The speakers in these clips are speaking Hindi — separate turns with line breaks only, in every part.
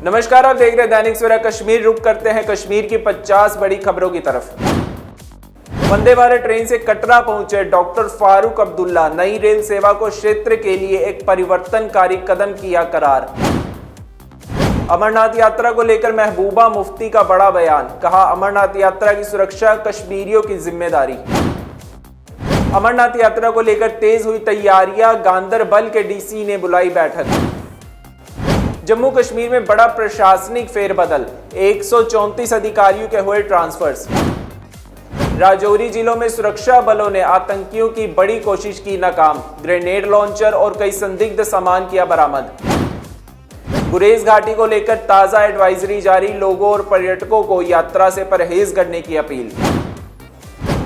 नमस्कार, आप देख रहे हैं दैनिक सवेरा कश्मीर। रुक करते हैं कश्मीर की 50 बड़ी खबरों की तरफ। वंदे भारत ट्रेन से कटरा पहुंचे डॉक्टर फारूक अब्दुल्ला। नई रेल सेवा को क्षेत्र के लिए एक परिवर्तनकारी कदम किया करार। अमरनाथ यात्रा को लेकर महबूबा मुफ्ती का बड़ा बयान, कहा अमरनाथ यात्रा की सुरक्षा कश्मीरियों की जिम्मेदारी। अमरनाथ यात्रा को लेकर तेज हुई तैयारियां, गांदरबल के डीसी ने बुलाई बैठक। जम्मू कश्मीर में बड़ा प्रशासनिक फेरबदल, 134 अधिकारियों के हुए ट्रांसफर्स। राजौरी जिलों में सुरक्षा बलों ने आतंकियों की बड़ी कोशिश की नाकाम। ग्रेनेड लॉन्चर और कई संदिग्ध सामान किया बरामद। गुरेज घाटी को लेकर ताजा एडवाइजरी जारी, लोगों और पर्यटकों को यात्रा से परहेज करने की अपील।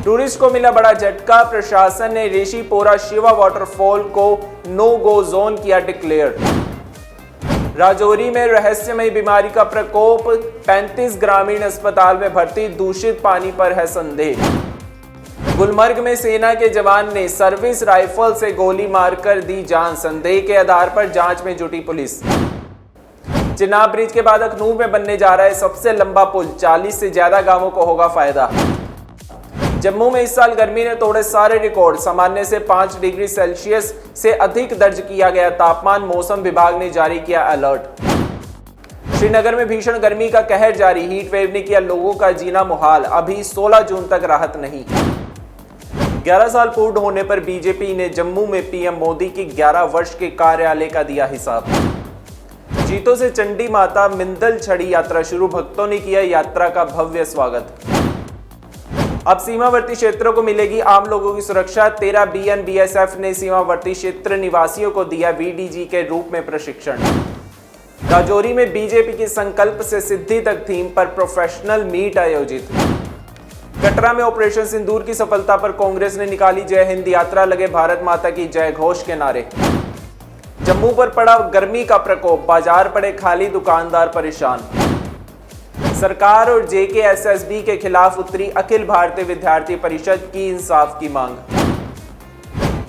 टूरिस्ट को मिला बड़ा झटका, प्रशासन ने रेशीपोरा शिवा वाटरफॉल को नो गो जोन किया डिक्लेयर। राजौरी में रहस्यमयी बीमारी का प्रकोप, 35 ग्रामीण अस्पताल में भर्ती, दूषित पानी पर है संदेह। गुलमर्ग में सेना के जवान ने सर्विस राइफल से गोली मारकर दी जान, संदेह के आधार पर जांच में जुटी पुलिस। चिनाब ब्रिज के बाद अखनूर में बनने जा रहा है सबसे लंबा पुल, 40 से ज्यादा गांवों को होगा फायदा। जम्मू में इस साल गर्मी ने तोड़े सारे रिकॉर्ड, सामान्य से 5 डिग्री सेल्सियस से अधिक दर्ज किया गया तापमान, मौसम विभाग ने जारी किया अलर्ट। श्रीनगर में भीषण गर्मी का कहर जारी, हीट वेव ने किया लोगों का जीना मुहाल, अभी 16 जून तक राहत नहीं। 11 साल पूर्ण होने पर बीजेपी ने जम्मू में पीएम मोदी की 11 वर्ष के कार्यकाल का दिया हिसाब। जीतों से चंडी माता मिंदल छड़ी यात्रा शुरू, भक्तों ने किया यात्रा का भव्य स्वागत। अब सीमावर्ती क्षेत्रों को मिलेगी आम लोगों की सुरक्षा। 13 BNBSF ने सीमावर्ती क्षेत्र निवासियों को दिया VDG के रूप में प्रशिक्षण। राजौरी में बीजेपी की संकल्प से सिद्धि तक थीम पर प्रोफेशनल मीट आयोजित। कटरा में ऑपरेशन सिंदूर की सफलता पर कांग्रेस ने निकाली जय हिंद यात्रा, लगे भारत माता की जय घोष के नारे। जम्मू पर पड़ा गर्मी का प्रकोप, बाजार पड़े खाली, दुकानदार परेशान। सरकार और JKSSB के खिलाफ उतरी अखिल भारतीय विद्यार्थी परिषद की इंसाफ की मांग।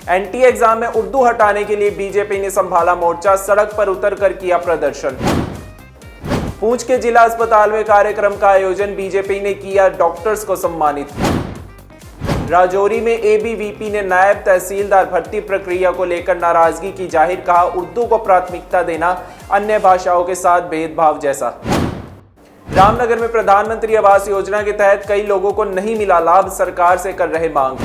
NTA एग्जाम में उर्दू हटाने के लिए बीजेपी ने संभाला मोर्चा, सड़क पर उतरकर किया प्रदर्शन। पूंछ के जिला अस्पताल में कार्यक्रम का आयोजन, बीजेपी ने किया डॉक्टर्स को सम्मानित। राजौरी में ABVP ने नायब तहसीलदार भर्ती प्रक्रिया को लेकर नाराजगी की जाहिर, कहा उर्दू को प्राथमिकता देना अन्य भाषाओं के साथ भेदभाव जैसा। रामनगर में प्रधानमंत्री आवास योजना के तहत कई लोगों को नहीं मिला लाभ, सरकार से कर रहे मांग।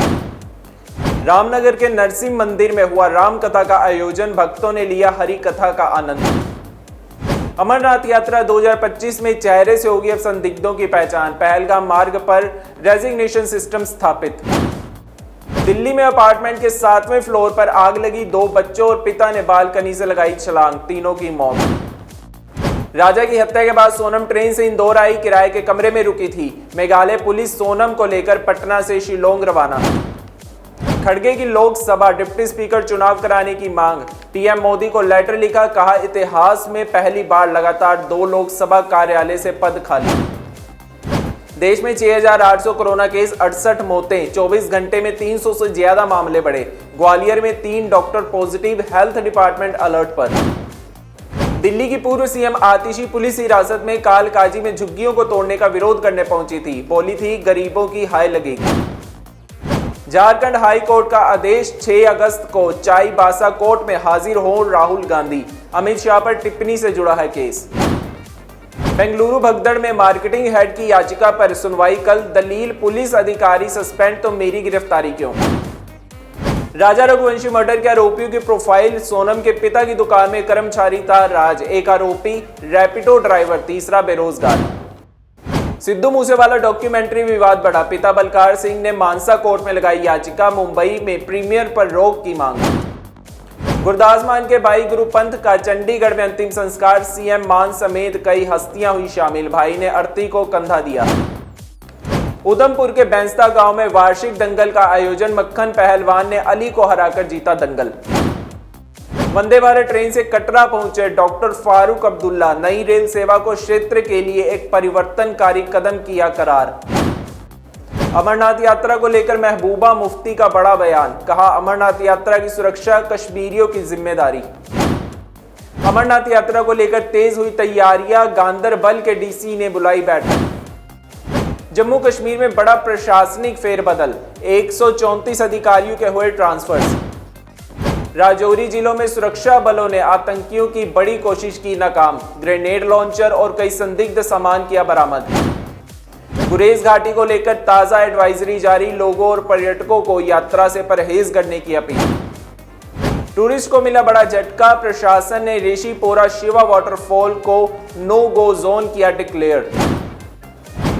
रामनगर के नरसिंह मंदिर में हुआ राम कथा का आयोजन, भक्तों ने लिया हरि कथा का आनंद। अमरनाथ यात्रा 2025 में चेहरे से होगी अब संदिग्धों की पहचान, पहलगाम मार्ग पर रेजिग्नेशन सिस्टम स्थापित। दिल्ली में अपार्टमेंट के 7वें फ्लोर पर आग लगी, 2 बच्चों और पिता ने बालकनी से लगाई छलांग, तीनों की मौत। राजा की हत्या के बाद सोनम ट्रेन से इंदौर आई, किराए के कमरे में रुकी थी। मेघालय पुलिस सोनम को लेकर पटना से शिलोंग रवाना। खड़गे की लोकसभा डिप्टी स्पीकर चुनाव कराने की मांग, पीएम मोदी को लेटर लिखा, कहा इतिहास में पहली बार लगातार 2 लोकसभा कार्यालय से पद खाली। देश में 6,800 कोरोना केस, 68 मौतें, 24 घंटे में 300 से ज्यादा मामले बढ़े। ग्वालियर में 3 doctor positive, health department alert पर। दिल्ली की पूर्व सीएम आतिशी पुलिस हिरासत में, कालकाजी में झुग्गियों को तोड़ने का विरोध करने पहुंची थी, बोली थी गरीबों की हाय लगेगी। झारखंड हाई कोर्ट का आदेश, 6 अगस्त को चाईबासा कोर्ट में हाजिर हो राहुल गांधी, अमित शाह पर टिप्पणी से जुड़ा है केस। बेंगलुरु भगदड़ में मार्केटिंग हेड की याचिका पर सुनवाई कल, दलील पुलिस अधिकारी सस्पेंड तो मेरी गिरफ्तारी क्यों। राजा रघुवंशी मर्डर के आरोपियों की प्रोफाइल, सोनम के पिता की दुकान में कर्मचारी था राज, एक आरोपी रैपिडो ड्राइवर, तीसरा बेरोजगार। सिद्धू मूसेवाला डॉक्यूमेंट्री विवाद बढ़ा, पिता बलकार सिंह ने मानसा कोर्ट में लगाई याचिका, मुंबई में प्रीमियर पर रोक की मांग। गुरदास मान के भाई गुरु पंथ का चंडीगढ़ में अंतिम संस्कार, सीएम मान समेत कई हस्तियां हुई शामिल, भाई ने अर्थी को कंधा दिया। उधमपुर के बैंस्ता गांव में वार्षिक दंगल का आयोजन, मक्खन पहलवान ने अली को हराकर जीता दंगल। वंदे भारत ट्रेन से कटरा पहुंचे डॉक्टर फारूक अब्दुल्ला। नई रेल सेवा को क्षेत्र के लिए एक परिवर्तनकारी कदम किया करार। अमरनाथ यात्रा को लेकर महबूबा मुफ्ती का बड़ा बयान, कहा अमरनाथ यात्रा की सुरक्षा कश्मीरियों की जिम्मेदारी। अमरनाथ यात्रा को लेकर तेज हुई तैयारियां, गांदरबल के डीसी ने बुलाई बैठक। जम्मू कश्मीर में बड़ा प्रशासनिक फेरबदल, 134 अधिकारियों के हुए ट्रांसफर्स। राजौरी जिलों में सुरक्षा बलों ने आतंकियों की बड़ी कोशिश की नाकाम, ग्रेनेड लॉन्चर और कई संदिग्ध सामान किया बरामद। गुरेज घाटी को लेकर ताजा एडवाइजरी जारी, लोगों और पर्यटकों को यात्रा से परहेज करने की अपील। टूरिस्ट को मिला बड़ा झटका, प्रशासन ने ऋषिपोरा शिवा वाटरफॉल को नो गो जोन किया डिक्लेयर।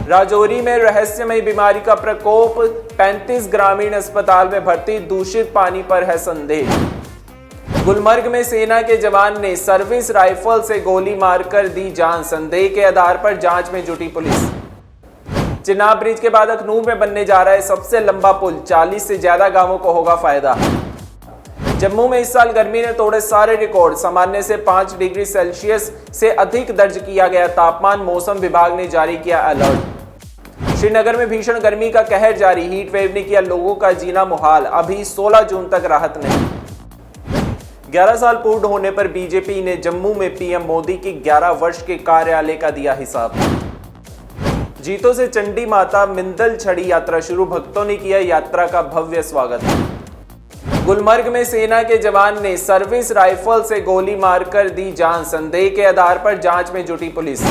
राजौरी में रहस्यमयी बीमारी का प्रकोप, 35 ग्रामीण अस्पताल में भर्ती, दूषित पानी पर है संदेह। गुलमर्ग में सेना के जवान ने सर्विस राइफल से गोली मारकर दी जान, संदेह के आधार पर जांच में जुटी पुलिस। चिनाब ब्रिज के बाद अखनूर में बनने जा रहा है सबसे लंबा पुल, 40 से ज्यादा गांवों को होगा फायदा। जम्मू में इस साल गर्मी ने तोड़े सारे रिकॉर्ड, सामान्य से 5 डिग्री सेल्सियस से अधिक दर्ज किया गया तापमान, मौसम विभाग ने जारी किया अलर्ट। श्रीनगर में भीषण गर्मी का कहर जारी, हीट वेव ने किया लोगों का जीना मुहाल, अभी 16 जून तक राहत नहीं। 11 साल पूर्ण होने पर बीजेपी ने जम्मू में पीएम मोदी की 11 वर्ष के कार्यालय का दिया हिसाब। जीतों से चंडी माता मिंदल छड़ी यात्रा शुरू, भक्तों ने किया यात्रा का भव्य स्वागत। गुलमर्ग में सेना के जवान ने सर्विस राइफल से गोली मारकर दी जान, संदेह के आधार पर जांच में जुटी पुलिस।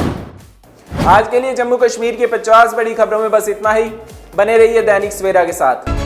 आज के लिए जम्मू कश्मीर की 50 बड़ी खबरों में बस इतना ही। बने रहिए दैनिक सवेरा के साथ।